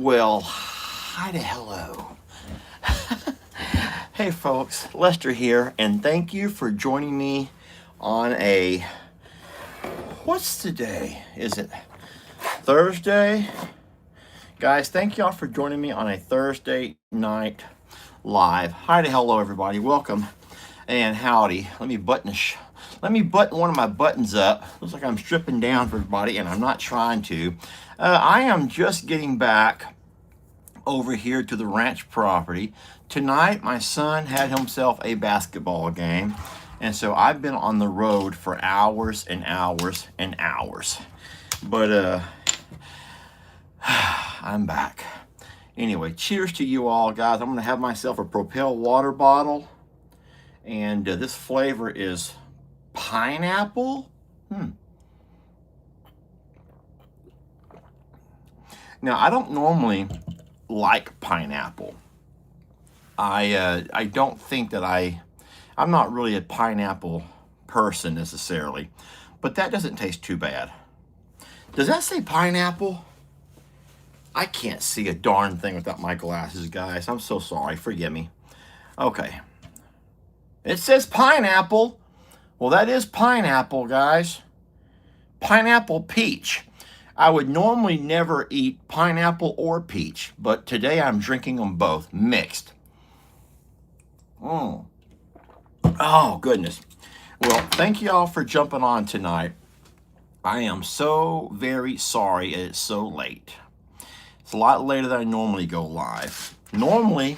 Well, hi to hello. Hey folks, Lester here, and thank you for joining me on what's today? Is it Thursday? Guys, thank y'all for joining me on a Thursday night live. Hi to hello everybody, welcome and howdy. Let me button one of my buttons up. Looks like I'm stripping down for everybody, and I'm not trying to. I am just getting back over here to the ranch property. Tonight, my son had himself a basketball game, and so I've been on the road for hours and hours and hours. But I'm back. Anyway, cheers to you all, guys. I'm gonna have myself a Propel water bottle, and this flavor is pineapple. Now, I don't normally like pineapple. I don't think that I'm not really a pineapple person necessarily, but that doesn't taste too bad. Does that say pineapple? I can't see a darn thing without my glasses, guys. I'm so sorry. Forgive me. Okay. It says pineapple. Well, that is pineapple, guys. Pineapple peach. I would normally never eat pineapple or peach, but today I'm drinking them both mixed. Oh, goodness. Well, thank you all for jumping on tonight. I am so very sorry it's so late. It's a lot later than I normally go live. Normally,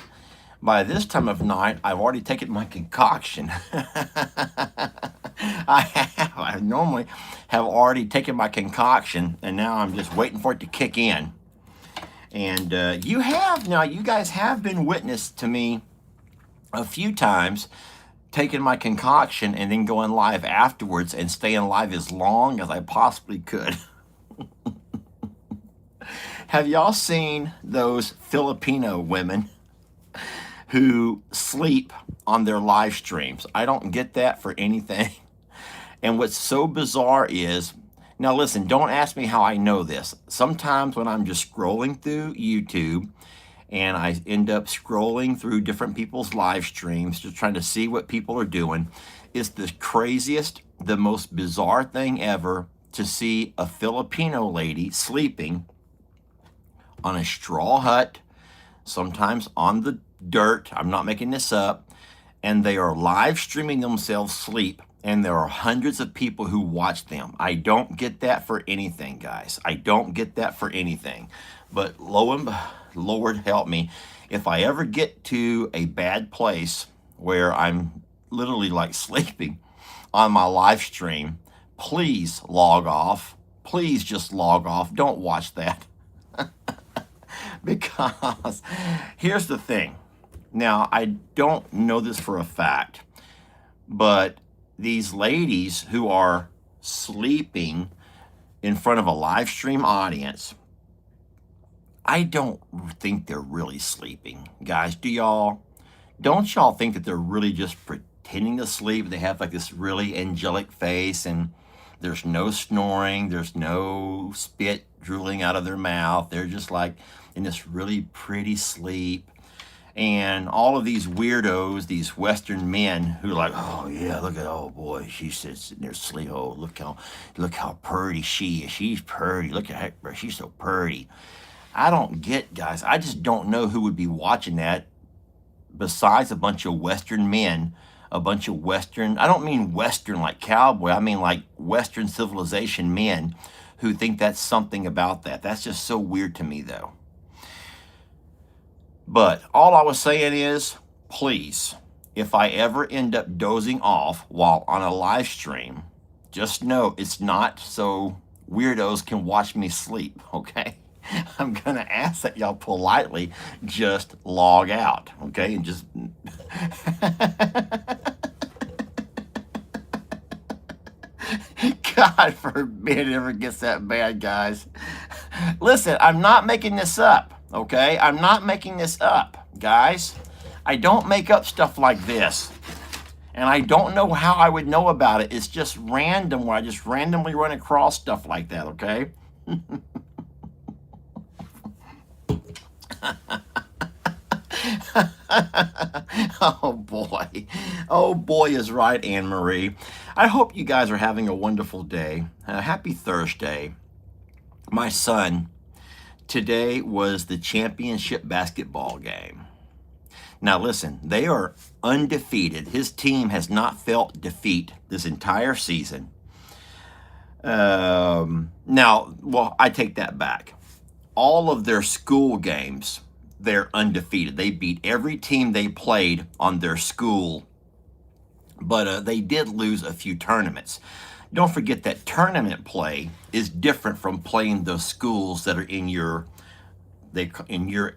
by this time of night, I've already taken my concoction. I normally have already taken my concoction, and now I'm just waiting for it to kick in. And you guys have been witness to me a few times taking my concoction and then going live afterwards and staying live as long as I possibly could. Have y'all seen those Filipino women who sleep on their live streams? I don't get that for anything. And what's so bizarre is, now listen, don't ask me how I know this. Sometimes when I'm just scrolling through YouTube and I end up scrolling through different people's live streams, just trying to see what people are doing, it's the craziest, the most bizarre thing ever to see a Filipino lady sleeping on a straw hut, sometimes on the dirt. I'm not making this up. And they are live streaming themselves sleep, and there are hundreds of people who watch them. I don't get that for anything, guys. I don't get that for anything. But Lord help me, if I ever get to a bad place where I'm literally like sleeping on my live stream, please log off. Please just log off. Don't watch that. Because here's the thing. Now, I don't know this for a fact, but these ladies who are sleeping in front of a live stream audience, I don't think they're really sleeping. Guys, don't y'all think that they're really just pretending to sleep? They have like this really angelic face, and there's no snoring, there's no spit drooling out of their mouth. They're just like in this really pretty sleep. And all of these weirdos, these Western men who are like, oh yeah, look at, oh boy, she sits in there sleep. Oh, look how pretty she is. She's pretty. Look at her, she's so pretty. I don't get, guys. I just don't know who would be watching that besides a bunch of Western men, a bunch of Western, I don't mean Western like cowboy, I mean like Western civilization men who think that's something about that. That's just so weird to me though. But all I was saying is, please, if I ever end up dozing off while on a live stream, just know it's not so weirdos can watch me sleep, okay? I'm going to ask that y'all politely just log out, okay? And just... God forbid it ever gets that bad, guys. Listen, I'm not making this up. Okay, I'm not making this up, guys. I don't make up stuff like this. And I don't know how I would know about it. It's just random where I just randomly run across stuff like that, okay? Oh boy. Oh boy is right, Anne Marie. I hope you guys are having a wonderful day. Happy Thursday. My son, today was the championship basketball game. Now listen, they are undefeated. His team has not felt defeat this entire season. Well, I take that back. All of their school games, they're undefeated. They beat every team they played on their school, but they did lose a few tournaments. Don't forget that tournament play is different from playing those schools that are in your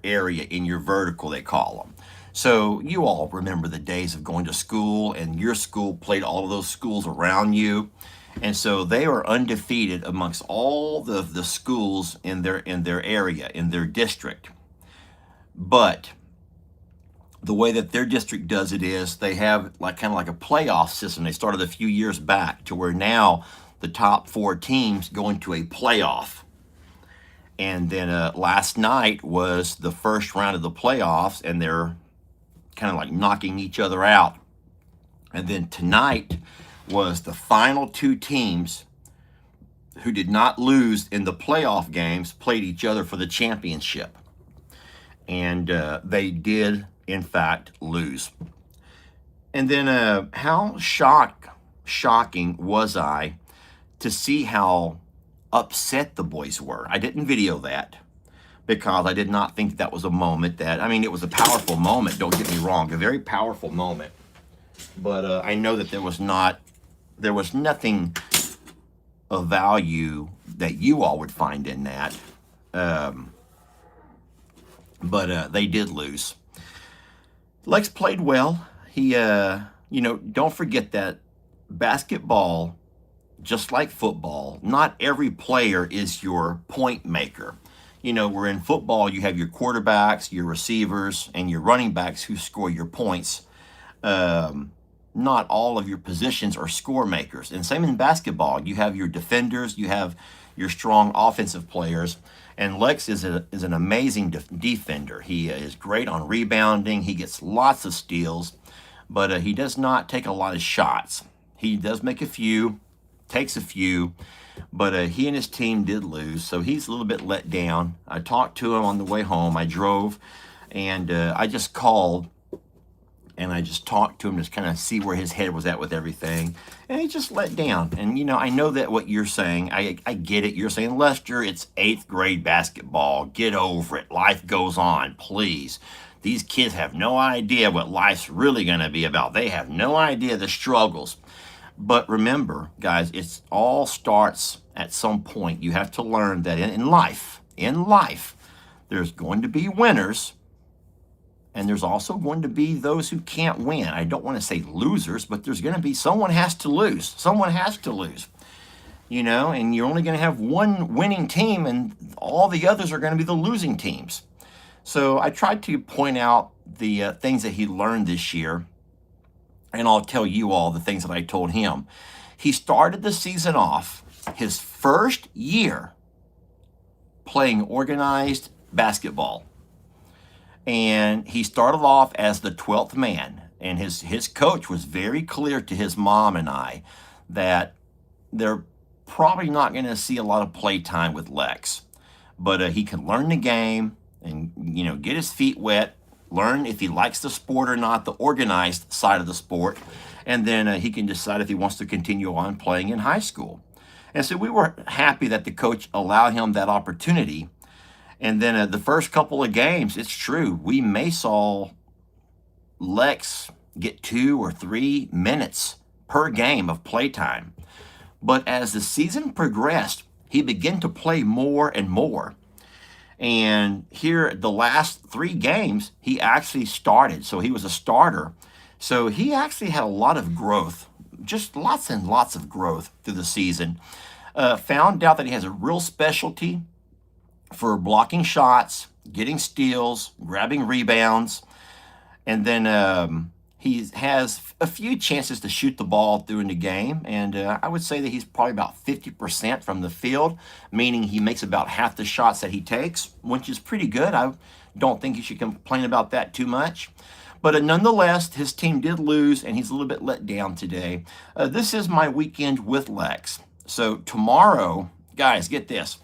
area, in your vertical, they call them. So you all remember the days of going to school and your school played all of those schools around you. And so they are undefeated amongst all the schools in their area, in their district. But the way that their district does it is they have like kind of like a playoff system. They started a few years back to where now the top 4 teams go into a playoff. And then last night was the first round of the playoffs, and they're kind of like knocking each other out. And then tonight was the final 2 teams who did not lose in the playoff games played each other for the championship. And they did, in fact, lose. And then how shocking was I to see how upset the boys were. I didn't video that because I did not think that was a moment that, I mean, it was a powerful moment, don't get me wrong, a very powerful moment. But I know that there was nothing of value that you all would find in that. But they did lose. Lex played well. He, don't forget that basketball, just like football, not every player is your point maker. Where in football, you have your quarterbacks, your receivers, and your running backs who score your points. Not all of your positions are score makers. And same in basketball. You have your defenders, you have your strong offensive players. And Lex is an amazing defender. He is great on rebounding. He gets lots of steals, but he does not take a lot of shots. He does make a few, takes a few, but he and his team did lose, so he's a little bit let down. I talked to him on the way home. I drove, and I just called, and I just talked to him, just kind of see where his head was at with everything, and he just let down. And, I know that what you're saying, I get it. You're saying, Lester, it's 8th grade basketball. Get over it. Life goes on, please. These kids have no idea what life's really going to be about. They have no idea the struggles. But remember, guys, it all starts at some point. You have to learn that in life, there's going to be winners, and there's also going to be those who can't win. I don't want to say losers, but there's going to be someone has to lose. Someone has to lose, and you're only going to have one winning team, and all the others are going to be the losing teams. So I tried to point out the things that he learned this year. And I'll tell you all the things that I told him. He started the season off, his first year, playing organized basketball. And he started off as the 12th man. And his coach was very clear to his mom and I that they're probably not going to see a lot of play time with Lex. But he can learn the game and, get his feet wet. Learn if he likes the sport or not, the organized side of the sport, and then he can decide if he wants to continue on playing in high school. And so we were happy that the coach allowed him that opportunity. And then the first couple of games, it's true, we may saw Lex get 2 or 3 minutes per game of playtime. But as the season progressed, he began to play more and more. And here, the last 3 games, he actually started. So he was a starter. So he actually had a lot of growth, just lots and lots of growth through the season. Found out that he has a real specialty for blocking shots, getting steals, grabbing rebounds. And then He has a few chances to shoot the ball during the game, and I would say that he's probably about 50% from the field, meaning he makes about half the shots that he takes, which is pretty good. I don't think you should complain about that too much. But nonetheless, his team did lose, and he's a little bit let down today. This is my weekend with Lex. So tomorrow, guys, get this.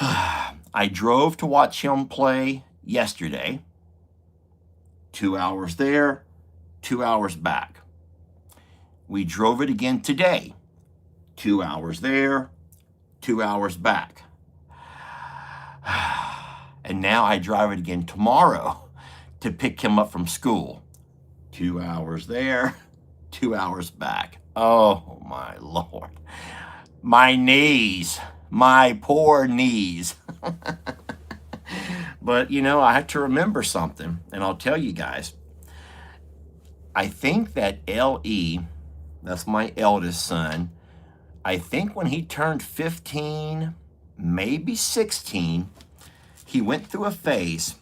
I drove to watch him play yesterday. 2 hours there, 2 hours back. We drove it again today. 2 hours there, 2 hours back. And now I drive it again tomorrow to pick him up from school. 2 hours there, 2 hours back. Oh my Lord. My knees, my poor knees. But, I have to remember something, and I'll tell you guys. I think that L.E., that's my eldest son, I think when he turned 15, maybe 16, he went through a phase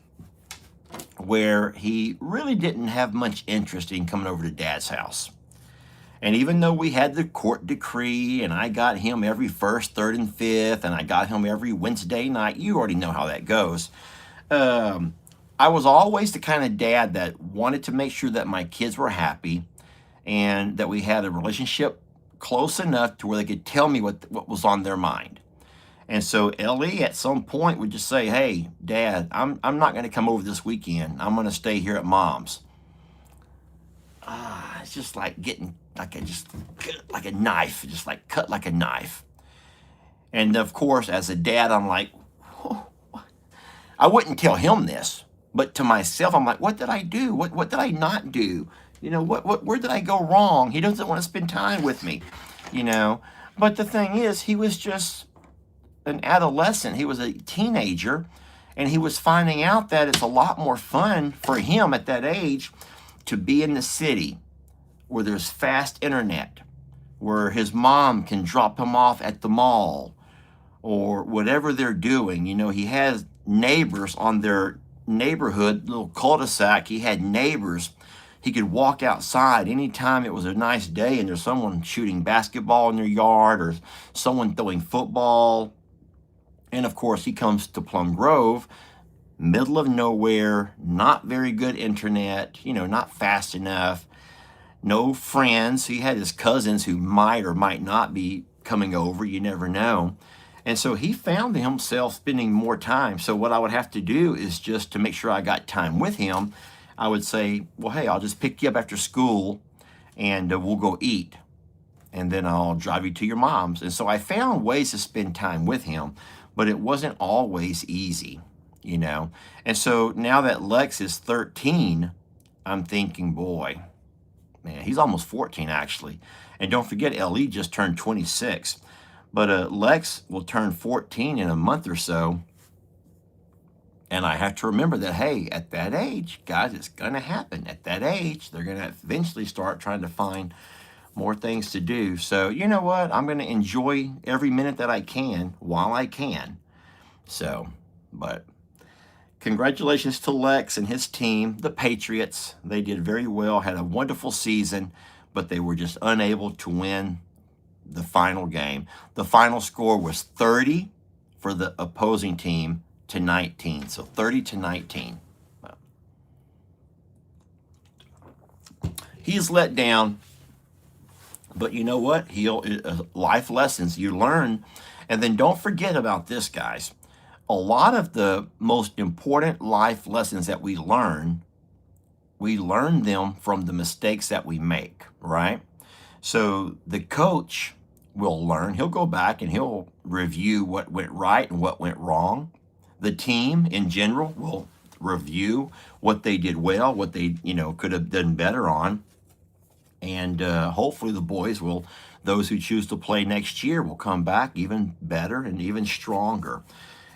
where he really didn't have much interest in coming over to Dad's house. And even though we had the court decree, and I got him every first, third, and fifth, and I got him every Wednesday night, you already know how that goes. I was always the kind of dad that wanted to make sure that my kids were happy and that we had a relationship close enough to where they could tell me what was on their mind. And so Ellie at some point would just say, "Hey, Dad, I'm not going to come over this weekend. I'm going to stay here at Mom's." It's just like getting like a knife, just like cut like a knife. And of course, as a dad, I'm like, I wouldn't tell him this, but to myself, I'm like, what did I do? What did I not do? Where did I go wrong? He doesn't want to spend time with me, But the thing is, he was just an adolescent. He was a teenager, and he was finding out that it's a lot more fun for him at that age to be in the city where there's fast internet, where his mom can drop him off at the mall or whatever they're doing. He has neighbors on their neighborhood, little cul-de-sac. He had neighbors. He could walk outside anytime it was a nice day and there's someone shooting basketball in their yard or someone throwing football. And of course, he comes to Plum Grove, middle of nowhere, not very good internet, not fast enough, no friends. He had his cousins who might or might not be coming over. You never know. And so he found himself spending more time. So what I would have to do is just to make sure I got time with him, I would say, well, hey, I'll just pick you up after school and we'll go eat. And then I'll drive you to your mom's. And so I found ways to spend time with him, but it wasn't always easy, And so now that Lex is 13, I'm thinking, boy, man, he's almost 14 actually. And don't forget, Ellie just turned 26. But Lex will turn 14 in a month or so. And I have to remember that, hey, at that age, guys, it's going to happen. At that age, they're going to eventually start trying to find more things to do. So you know what? I'm going to enjoy every minute that I can while I can. But congratulations to Lex and his team, the Patriots. They did very well, had a wonderful season, but they were just unable to win the final game. The final score was 30 for the opposing team to 19. So 30-19. He's let down, but you know what? Life lessons you learn. And then don't forget about this, guys. A lot of the most important life lessons that we learn them from the mistakes that we make, right? So the coach will learn. He'll go back and he'll review what went right and what went wrong. The team in general will review what they did well, what they, could have done better on. And hopefully the boys those who choose to play next year will come back even better and even stronger.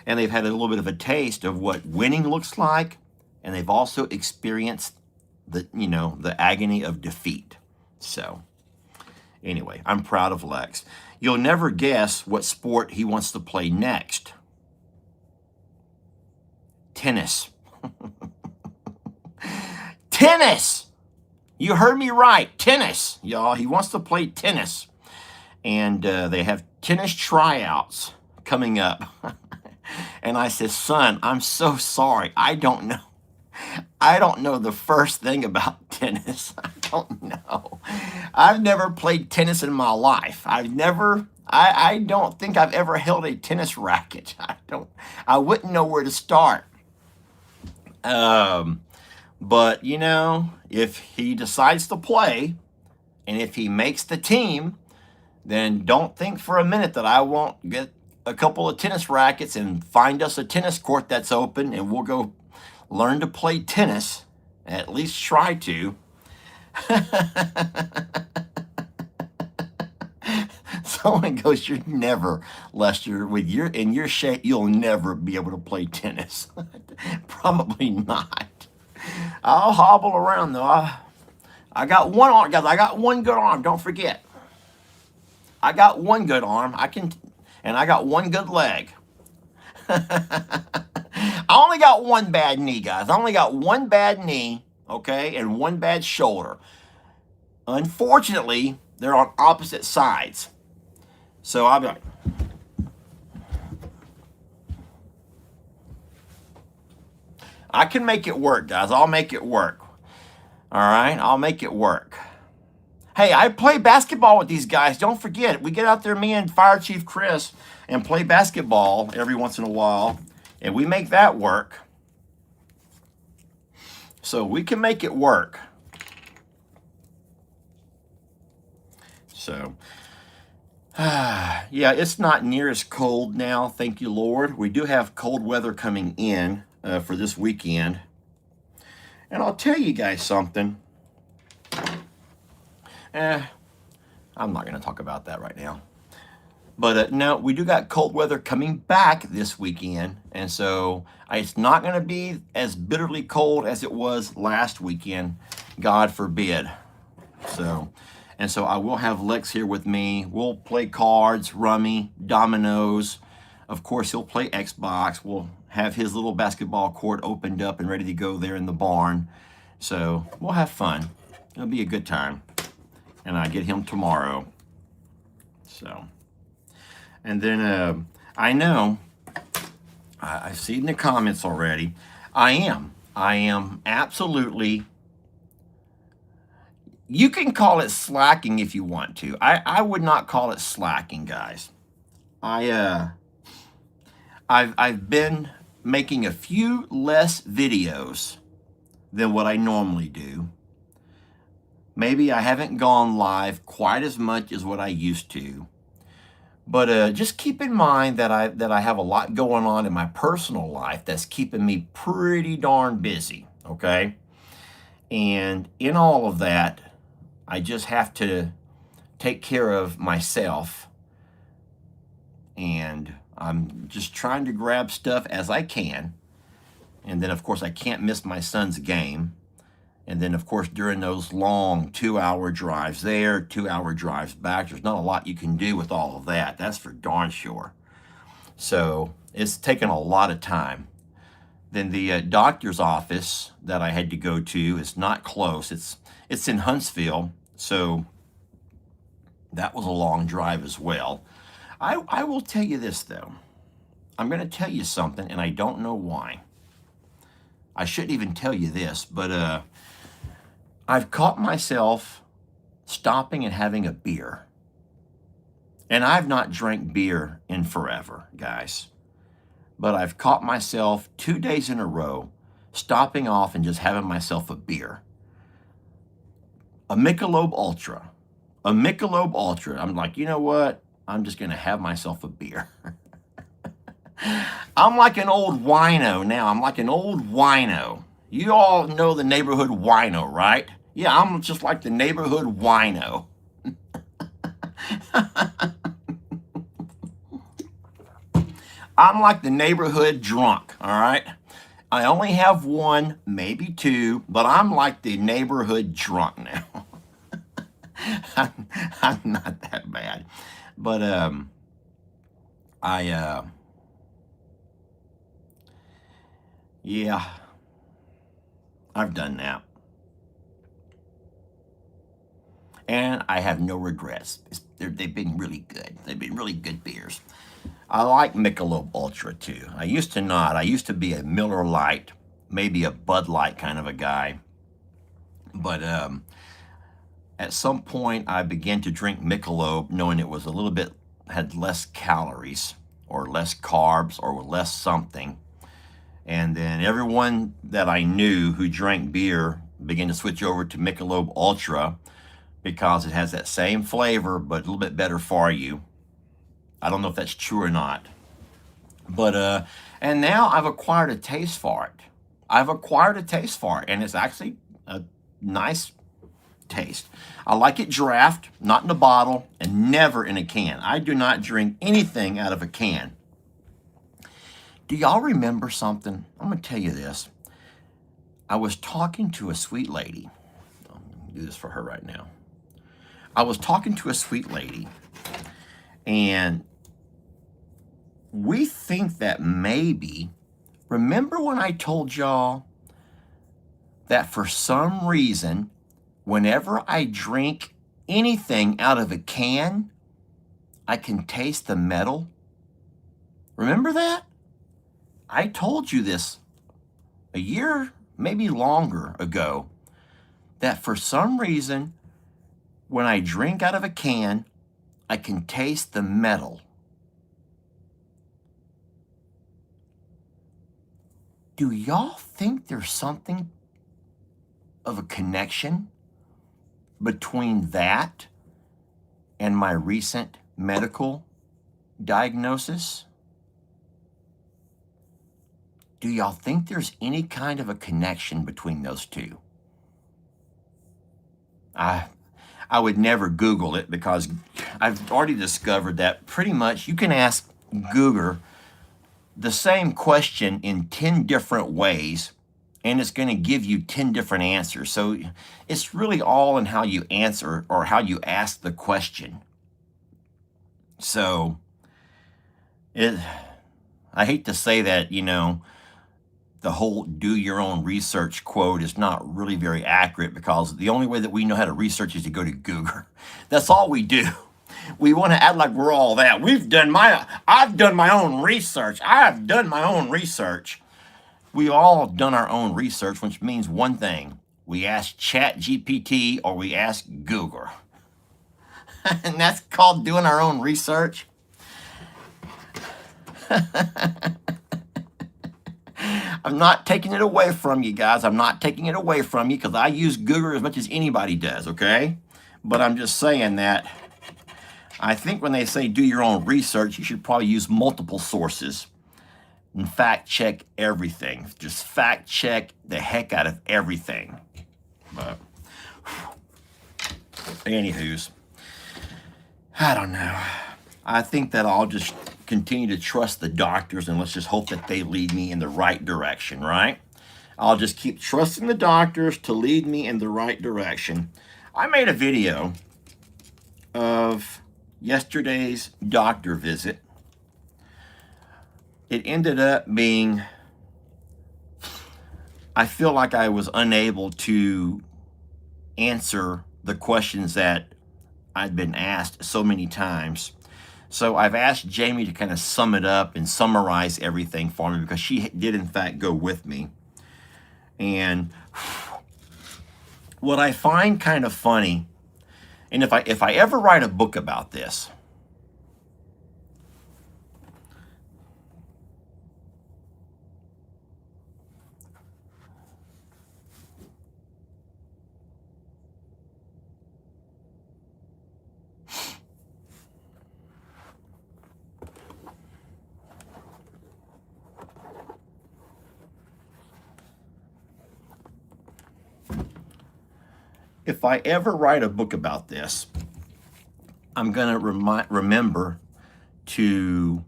And they've had a little bit of a taste of what winning looks like. And they've also experienced the agony of defeat. So anyway, I'm proud of Lex. You'll never guess what sport he wants to play next. Tennis. Tennis! You heard me right. Tennis, y'all. He wants to play tennis. And they have tennis tryouts coming up. And I said, son, I'm so sorry. I don't know. I don't know the first thing about tennis. I don't know. I've never played tennis in my life. I don't think I've ever held a tennis racket. I wouldn't know where to start. But you know, if he decides to play and if he makes the team, then don't think for a minute that I won't get a couple of tennis rackets and find us a tennis court that's open and we'll go learn to play tennis, at least try to. Someone goes, you're never, Lester, with in your shape, you'll never be able to play tennis. Probably not. I'll hobble around though. I got one arm, guys. I got one good arm. Don't forget. I got one good arm. And I got one good leg. I only got one bad knee, guys. I only got one bad knee, okay, and one bad shoulder. Unfortunately, they're on opposite sides. So I'll be like, I can make it work, guys. I'll make it work. All right, I'll make it work. Hey, I play basketball with these guys. Don't forget, we get out there, me and Fire Chief Chris, and play basketball every once in a while, and we make that work. So we can make it work. So, yeah, it's not near as cold now, thank you, Lord. We do have cold weather coming in for this weekend. And I'll tell you guys something. I'm not going to talk about that right now. But no, we do got cold weather coming back this weekend. And so it's not going to be as bitterly cold as it was last weekend. God forbid. So I will have Lex here with me. We'll play cards, rummy, dominoes. Of course, he'll play Xbox. We'll have his little basketball court opened up and ready to go there in the barn. So we'll have fun. It'll be a good time. And I get him tomorrow. So, and then I know, I've seen the comments already. I am absolutely, you can call it slacking if you want to. I would not call it slacking, guys. I've been making a few less videos than what I normally do. Maybe I haven't gone live quite as much as what I used to. But just keep in mind that I have a lot going on in my personal life that's keeping me pretty darn busy, okay? And in all of that, I just have to take care of myself. And I'm just trying to grab stuff as I can. And then, of course, I can't miss my son's game. And then, of course, during those long 2-hour drives there, 2-hour drives back, there's not a lot you can do with all of that. That's for darn sure. So it's taken a lot of time. Then the doctor's office that I had to go to is not close. It's in Huntsville. So that was a long drive as well. I will tell you this, though. I'm going to tell you something, and I don't know why. I shouldn't even tell you this, but I've caught myself stopping and having a beer. And I've not drank beer in forever, guys. But I've caught myself 2 days in a row stopping off and just having myself a beer. A Michelob Ultra. A Michelob Ultra. I'm like, you know what? I'm just going to have myself a beer. I'm like an old wino now. I'm like an old wino. You all know the neighborhood wino, right? Yeah, I'm just like the neighborhood wino. I'm like the neighborhood drunk, all right? I only have one, maybe two, but I'm like the neighborhood drunk now. I'm not that bad. But yeah, I've done that. and I have no regrets. They've been really good. They've been really good beers. I like Michelob Ultra too. I used to not. I used to be a Miller Lite, maybe a Bud Light kind of a guy. But at some point, I began to drink Michelob, knowing it was a little bit, had less calories or less carbs or less something. And then everyone that I knew who drank beer began to switch over to Michelob Ultra because it has that same flavor, but a little bit better for you. I don't know if that's true or not. But, and now I've acquired a taste for it. I've acquired a taste for it, and it's actually a nice taste. I like it draft, not in a bottle, and never in a can. I do not drink anything out of a can. Do y'all remember something? I'm going to tell you this. I was talking to a sweet lady. I'm going to do this for her right now. I was talking to a sweet lady, and we think that maybe, remember when I told y'all that for some reason, whenever I drink anything out of a can, I can taste the metal? Remember that? I told you this a year, maybe longer ago, that for some reason, when I drink out of a can, I can taste the metal. Do y'all think there's something of a connection between that and my recent medical diagnosis? Do y'all think there's any kind of a connection between those two? I would never Google it because I've already discovered that pretty much you can ask Google the same question in 10 different ways, and it's going to give you 10 different answers. So it's really all in how you answer or how you ask the question. So I hate to say that, the whole do your own research quote is not really very accurate, because the only way that we know how to research is to go to Google. That's all we do. We want to act like we're all that. I've done my own research. I've done my own research. We all done our own research, which means one thing. We ask ChatGPT or we ask Google. And that's called doing our own research. I'm not taking it away from you guys. I'm not taking it away from you because I use Google as much as anybody does, okay? But I'm just saying that I think when they say do your own research, you should probably use multiple sources and fact check everything. Just fact check the heck out of everything. But anywho's, I don't know. I think that I'll just continue to trust the doctors and let's just hope that they lead me in the right direction, right? I'll just keep trusting the doctors to lead me in the right direction. I made a video of yesterday's doctor visit. It ended up being, I feel like I was unable to answer the questions that I'd been asked so many times. So I've asked Jamie to kind of sum it up and summarize everything for me because she did in fact go with me. And what I find kind of funny, and if I ever write a book about this, if I ever write a book about this, I'm going to remember to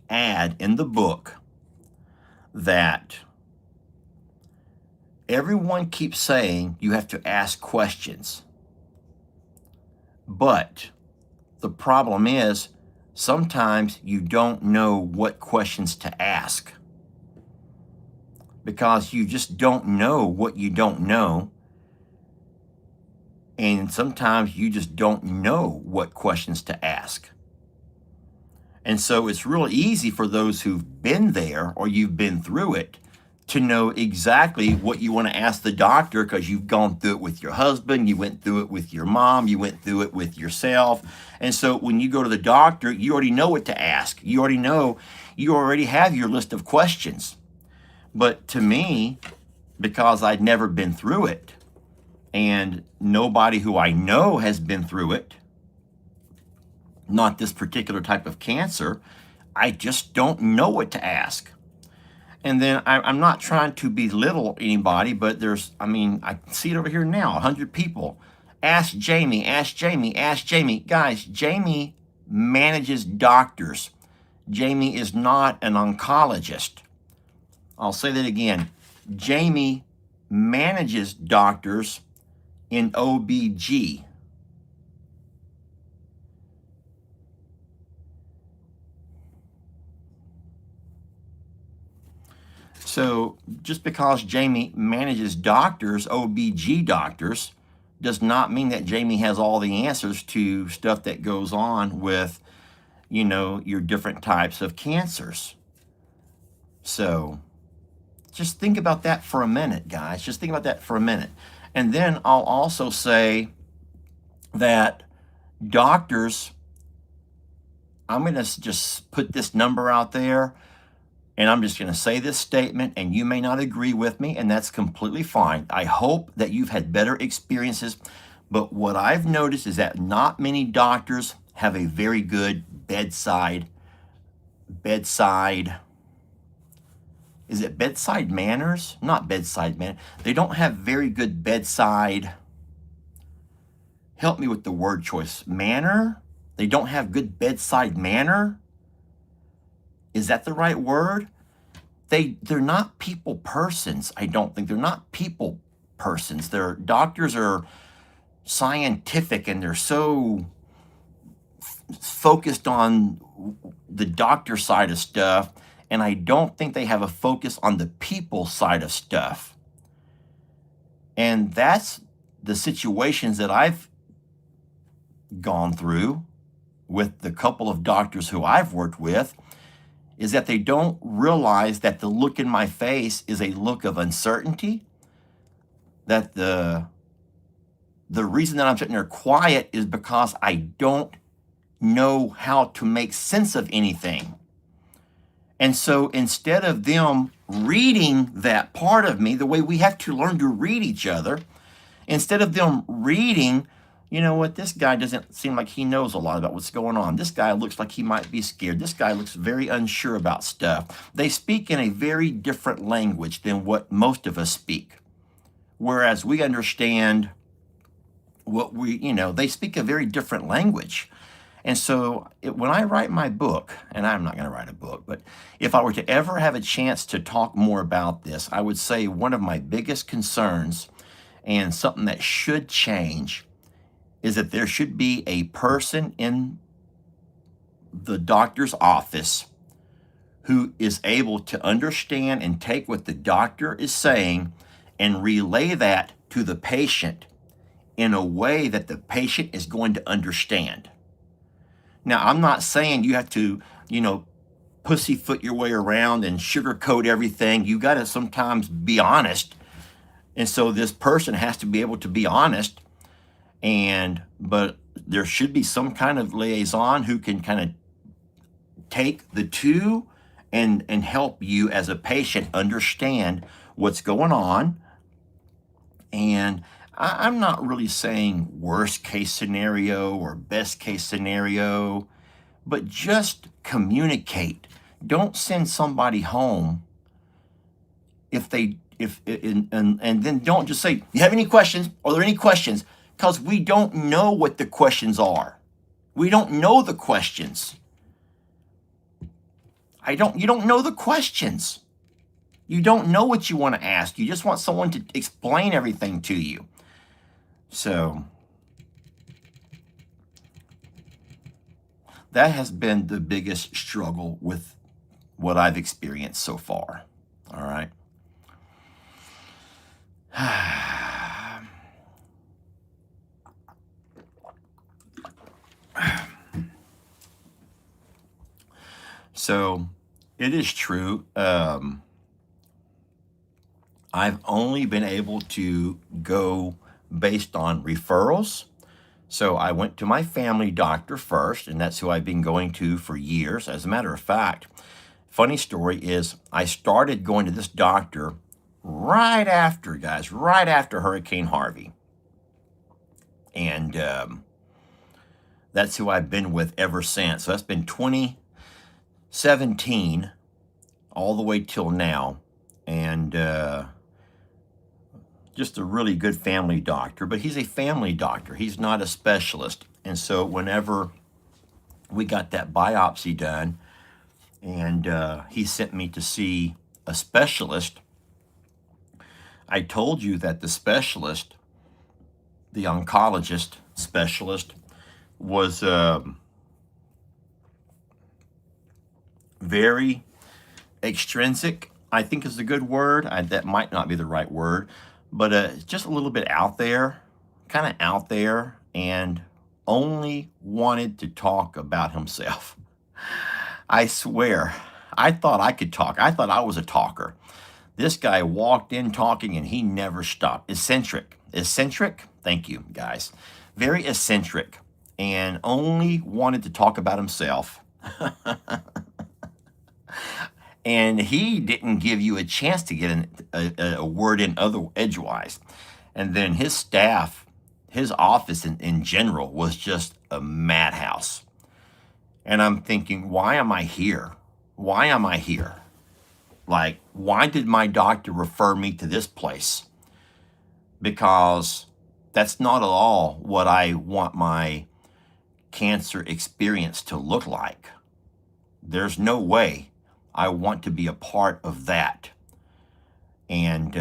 add in the book that everyone keeps saying you have to ask questions. But the problem is sometimes you don't know what questions to ask because you just don't know what you don't know. And sometimes you just don't know what questions to ask. And so it's real easy for those who've been there or you've been through it to know exactly what you want to ask the doctor because you've gone through it with your husband, you went through it with your mom, you went through it with yourself. And so when you go to the doctor, you already know what to ask. You already have your list of questions. But to me, because I'd never been through it and nobody who I know has been through it, not this particular type of cancer, I just don't know what to ask. And then I'm not trying to belittle anybody, but I see it over here now, 100 people. Ask Jamie, ask Jamie, ask Jamie. Guys, Jamie manages doctors. Jamie is not an oncologist. I'll say that again. Jamie manages doctors in OBG. So just because Jamie manages doctors, OBG doctors, does not mean that Jamie has all the answers to stuff that goes on with, your different types of cancers. So just think about that for a minute, guys. Just think about that for a minute. And then I'll also say that doctors, I'm going to just put this number out there. And I'm just going to say this statement, and you may not agree with me, and that's completely fine. I hope that you've had better experiences, but what I've noticed is that not many doctors have a very good bedside, is it bedside manners? Not bedside manners. They don't have very good bedside, help me with the word choice, manner? They don't have good bedside manner? Is that the right word? They're not people persons, I don't think. They're not people persons. Their doctors are scientific and they're so focused on the doctor side of stuff, and I don't think they have a focus on the people side of stuff. And that's the situations that I've gone through with the couple of doctors who I've worked with, is that they don't realize that the look in my face is a look of uncertainty, that the reason that I'm sitting there quiet is because I don't know how to make sense of anything. And so instead of them reading that part of me, the way we have to learn to read each other, instead of them reading, you know what, this guy doesn't seem like he knows a lot about what's going on. This guy looks like he might be scared. This guy looks very unsure about stuff. They speak in a very different language than what most of us speak. Whereas we understand they speak a very different language. And so when I write my book, and I'm not going to write a book, but if I were to ever have a chance to talk more about this, I would say one of my biggest concerns and something that should change is that there should be a person in the doctor's office who is able to understand and take what the doctor is saying and relay that to the patient in a way that the patient is going to understand. Now, I'm not saying you have to, pussyfoot your way around and sugarcoat everything. You got to sometimes be honest. And so this person has to be able to be honest. But there should be some kind of liaison who can kind of take the two and help you as a patient understand what's going on. And I'm not really saying worst case scenario or best case scenario, but just communicate. Don't send somebody home and then don't just say, you have any questions? Are there any questions? Because we don't know what the questions are. We don't know the questions. You don't know the questions. You don't know what you want to ask. You just want someone to explain everything to you. So that has been the biggest struggle with what I've experienced so far. All right. So it is true. I've only been able to go based on referrals. So I went to my family doctor first, and that's who I've been going to for years. As a matter of fact, funny story is I started going to this doctor right after, guys, right after Hurricane Harvey. And that's who I've been with ever since. So that's been 2017 all the way till now. And just a really good family doctor, but he's a family doctor. He's not a specialist. And so whenever we got that biopsy done and he sent me to see a specialist, I told you that the specialist, the oncologist specialist, was very extrinsic, I think is a good word. That might not be the right word, but just a little bit out there, kind of out there, and only wanted to talk about himself. I swear, I thought I could talk. I thought I was a talker. This guy walked in talking and he never stopped. Eccentric. Eccentric? Thank you, guys. Very eccentric and only wanted to talk about himself. And he didn't give you a chance to get a word in other edgewise. And then his staff, his office in general, was just a madhouse. And I'm thinking, why am I here? Why am I here? Like, why did my doctor refer me to this place? Because that's not at all what I want my cancer experience to look like. There's no way I want to be a part of that. And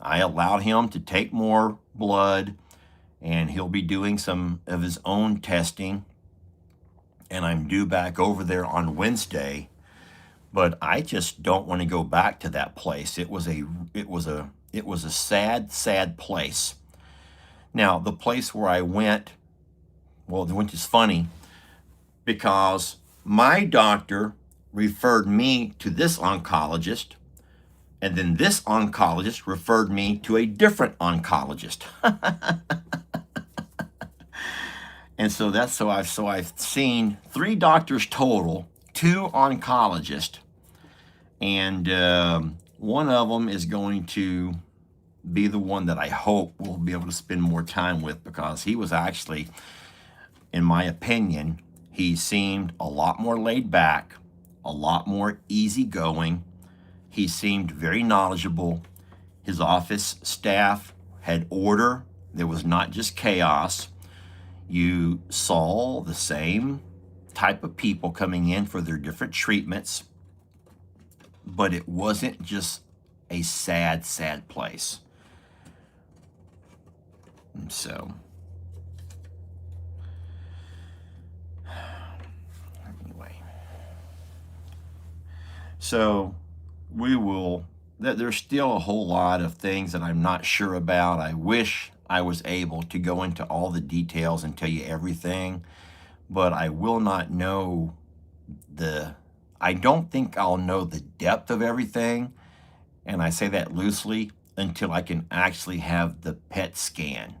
I allowed him to take more blood, and he'll be doing some of his own testing. And I'm due back over there on Wednesday, but I just don't want to go back to that place. It was a sad place. Now, the place where I went, well, which is funny because my doctor referred me to this oncologist, and then this oncologist referred me to a different oncologist. And so I've seen 3 doctors total, 2 oncologists, and one of them is going to be the one that I hope we'll be able to spend more time with, because he was actually, in my opinion, he seemed a lot more laid back, a lot more easygoing. He seemed very knowledgeable. His office staff had order. There was not just chaos. You saw the same type of people coming in for their different treatments, but it wasn't just a sad place. And so, anyway, so there's still a whole lot of things that I'm not sure about. I wish I was able to go into all the details and tell you everything, but I will not know I don't think I'll know the depth of everything, and I say that loosely, until I can actually have the PET scan.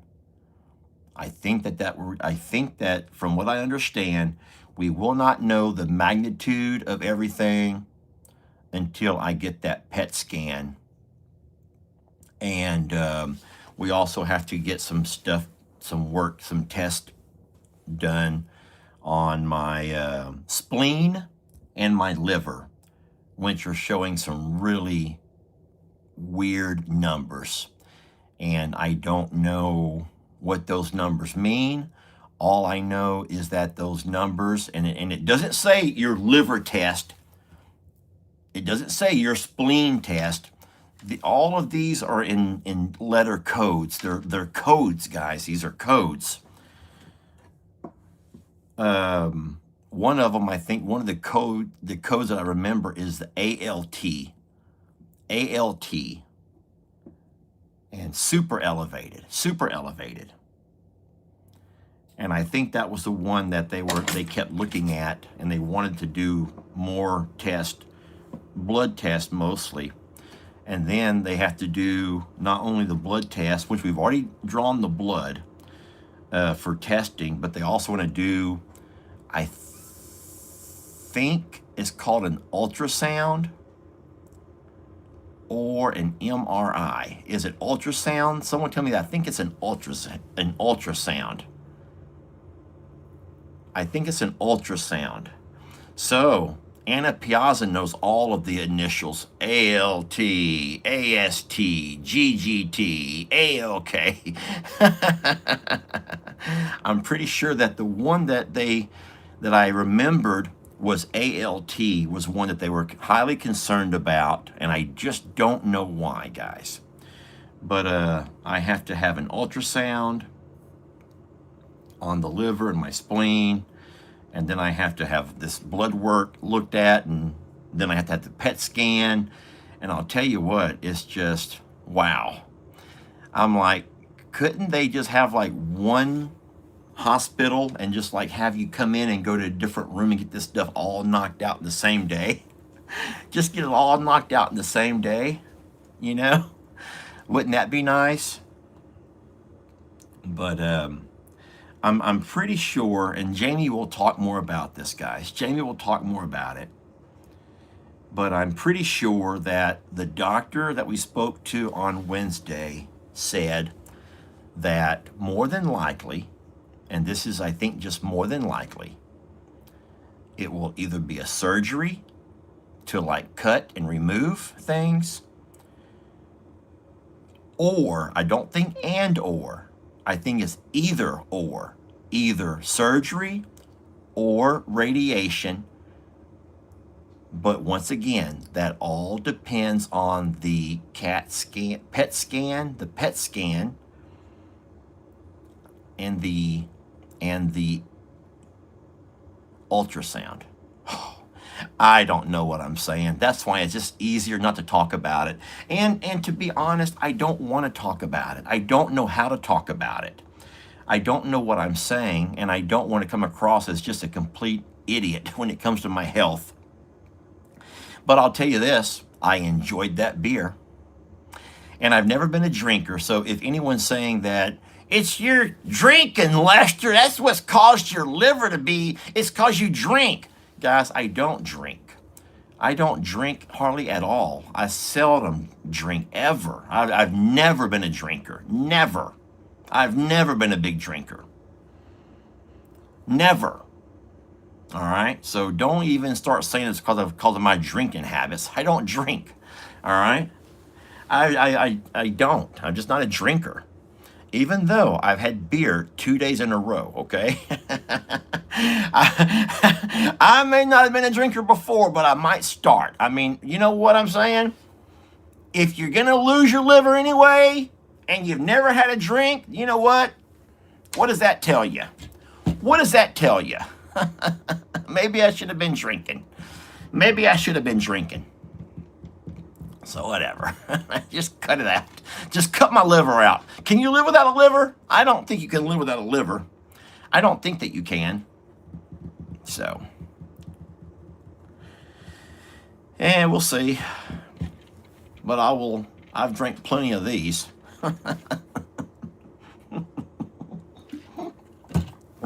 I think that from what I understand, we will not know the magnitude of everything until I get that PET scan. And we also have to get some tests done on my spleen and my liver, which are showing some really weird numbers. And I don't know what those numbers mean. All I know is that those numbers, and it doesn't say your liver test, it doesn't say your spleen test. All of these are in letter codes. They're codes, guys. These are codes. One of them, I think, one of the codes that I remember is the ALT. ALT. And super elevated. And I think that was the one that they kept looking at, and they wanted to do more blood test mostly. And then they have to do not only the blood test, which we've already drawn the blood for testing, but they also want to do, I think it's called an ultrasound or an MRI. Is it ultrasound? Someone tell me that. I think it's an ultrasound. I think it's an ultrasound. So Anna Piazza knows all of the initials: ALT, AST, GGT, ALK. I'm pretty sure that the one that I remembered was ALT, was one that they were highly concerned about, and I just don't know why, guys. But I have to have an ultrasound on the liver and my spleen, and then I have to have this blood work looked at, and then I have to have the PET scan. And I'll tell you what, it's just wow. I'm like, couldn't they just have like one hospital and just like have you come in and go to a different room and get this stuff all knocked out in the same day? Just get it all knocked out in the same day, you know? Wouldn't that be nice? But I'm pretty sure, and Jamie will talk more about this, guys. Jamie will talk more about it. But I'm pretty sure that the doctor that we spoke to on Wednesday said that more than likely, and this is, I think, just more than likely, it will either be a surgery to like cut and remove things, or, I don't think and or, I think it's either surgery or radiation. But once again, that all depends on the PET scan, and the ultrasound. I don't know what I'm saying. That's why it's just easier not to talk about it. And to be honest, I don't want to talk about it. I don't know how to talk about it. I don't know what I'm saying, and I don't want to come across as just a complete idiot when it comes to my health. But I'll tell you this, I enjoyed that beer. And I've never been a drinker, so if anyone's saying that it's your drinking, Lester, that's what's caused your liver to be, it's because you drink. Guys, I don't drink. I don't drink hardly at all. I seldom drink ever. I've never been a drinker. Never. I've never been a big drinker. Never. All right? So don't even start saying it's because of my drinking habits. I don't drink. All right? I don't. I'm just not a drinker. Even though I've had beer 2 days in a row, okay? I may not have been a drinker before, but I might start. I mean, you know what I'm saying? If you're going to lose your liver anyway, and you've never had a drink, you know what? What does that tell you? What does that tell you? Maybe I should have been drinking. Maybe I should have been drinking. So whatever. Just cut it out. Just cut my liver out. Can you live without a liver? I don't think you can live without a liver. I don't think that you can. So. And we'll see. But I've drank plenty of these.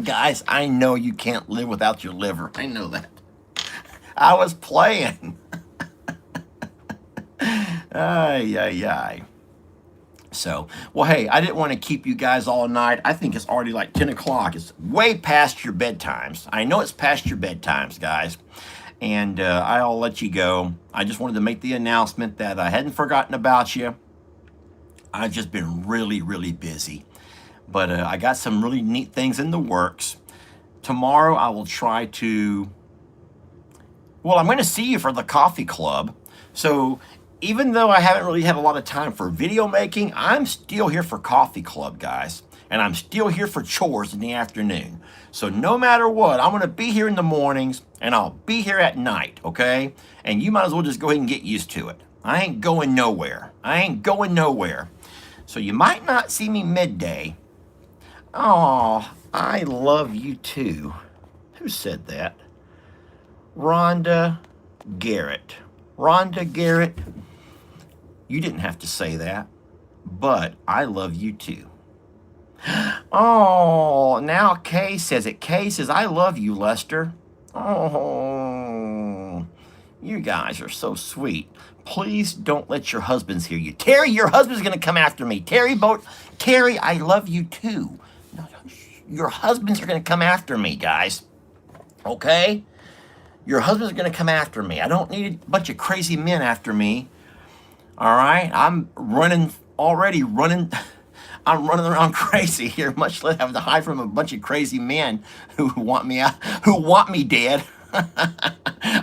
Guys, I know you can't live without your liver. I know that. I was playing. Ay, ay, ay. So, well, hey, I didn't want to keep you guys all night. I think it's already like 10 o'clock. It's way past your bedtimes. I know it's past your bedtimes, guys. And I'll let you go. I just wanted to make the announcement that I hadn't forgotten about you. I've just been really, really busy. But I got some really neat things in the works. Tomorrow I will try to... Well, I'm going to see you for the coffee club. So even though I haven't really had a lot of time for video making, I'm still here for coffee club, guys. And I'm still here for chores in the afternoon. So no matter what, I'm going to be here in the mornings and I'll be here at night, okay? And you might as well just go ahead and get used to it. I ain't going nowhere. I ain't going nowhere. So you might not see me midday. Oh, I love you too. Who said that? Rhonda Garrett. Rhonda Garrett, you didn't have to say that, but I love you too. Oh, now Kay says it. Kay says, I love you, Lester. Oh, you guys are so sweet. Please don't let your husbands hear you. Terry, your husband's going to come after me. Terry, I love you too. No, your husbands are going to come after me, guys. Okay? Your husband's going to come after me. I don't need a bunch of crazy men after me. All right? I'm running. I'm running around crazy here, much less having to hide from a bunch of crazy men who want me dead.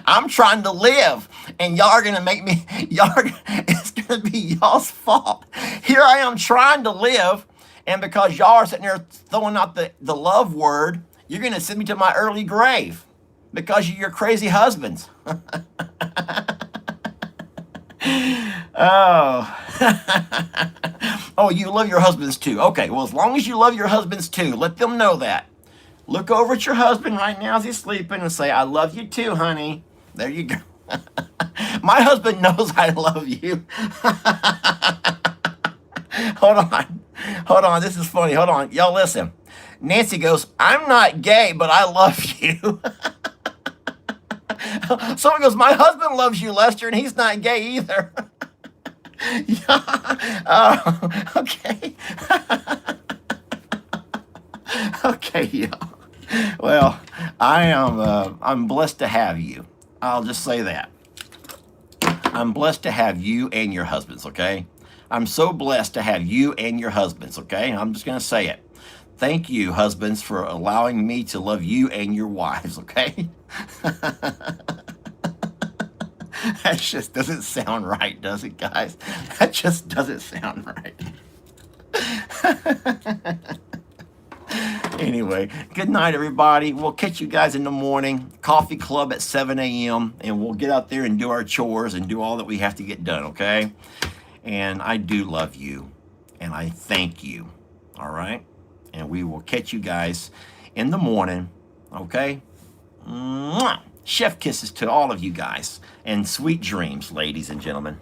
I'm trying to live, and y'all are gonna make me. It's gonna be y'all's fault. Here I am trying to live, and because y'all are sitting there throwing out the love word, you're gonna send me to my early grave because of your crazy husbands. Oh. Oh, you love your husbands too. Okay, well, as long as you love your husbands too, let them know that. Look over at your husband right now as he's sleeping and say, I love you too, honey. There you go. My husband knows I love you. Hold on. This is funny. Hold on. Y'all listen. Nancy goes, I'm not gay, but I love you. Someone goes, my husband loves you, Lester, and he's not gay either. Yeah. Oh, okay. Okay, yeah. Well, I'm blessed to have you. I'll just say that. I'm blessed to have you and your husbands, okay? I'm so blessed to have you and your husbands, okay? I'm just going to say it. Thank you, husbands, for allowing me to love you and your wives, okay? That just doesn't sound right, does it, guys? That just doesn't sound right. Anyway, good night, everybody. We'll catch you guys in the morning. Coffee club at 7 a.m. And we'll get out there and do our chores and do all that we have to get done, okay? And I do love you. And I thank you. All right? And we will catch you guys in the morning, okay? Mwah! Chef kisses to all of you guys. And sweet dreams, ladies and gentlemen.